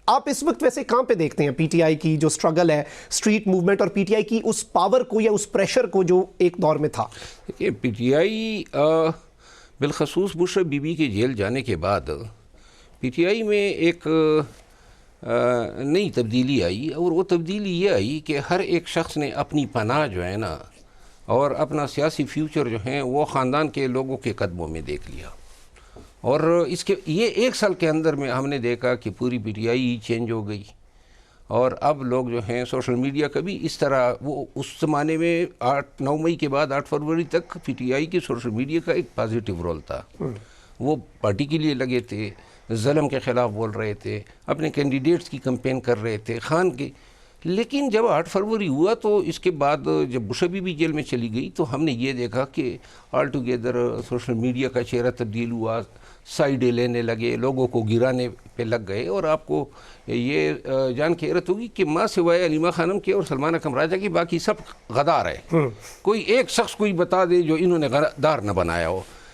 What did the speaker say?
آپ اس وقت ویسے کہاں پہ دیکھتے ہیں پی ٹی آئی کی جو سٹرگل ہے، اسٹریٹ موومنٹ، اور پی ٹی آئی کی اس پاور کو یا اس پریشر کو جو ایک دور میں تھا؟ یہ پی ٹی آئی بالخصوص بش بی بی کے جیل جانے کے بعد پی ٹی آئی میں ایک نئی تبدیلی آئی، اور وہ تبدیلی یہ آئی کہ ہر ایک شخص نے اپنی پناہ جو ہے نا اور اپنا سیاسی فیوچر جو ہیں وہ خاندان کے لوگوں کے قدموں میں دیکھ لیا. اور اس کے یہ 1 سال کے اندر میں ہم نے دیکھا کہ پوری پی ٹی آئی چینج ہو گئی. اور اب لوگ جو ہیں سوشل میڈیا کا بھی اس طرح، وہ اس زمانے میں 9 مئی کے بعد 8 فروری تک پی ٹی آئی کی سوشل میڈیا کا ایک پازیٹیو رول تھا. وہ پارٹی کے لیے لگے تھے، ظلم کے خلاف بول رہے تھے، اپنے کینڈیڈیٹس کی کمپین کر رہے تھے، خان کے. لیکن جب 8 فروری ہوا تو اس کے بعد جب بشبی بھی جیل میں چلی گئی تو ہم نے یہ دیکھا کہ آل ٹوگیدر سوشل میڈیا کا چہرہ تبدیل ہوا، سائڈیں لینے لگے، لوگوں کو گرانے پہ لگ گئے. اور آپ کو یہ جان کے حیرت ہوگی کہ ماں سوائے علیمہ خانم کے اور سلمان اکرم راجہ کی باقی سب غدار ہے. کوئی ایک شخص کوئی بتا دے جو انہوں نے غدار نہ بنایا ہو.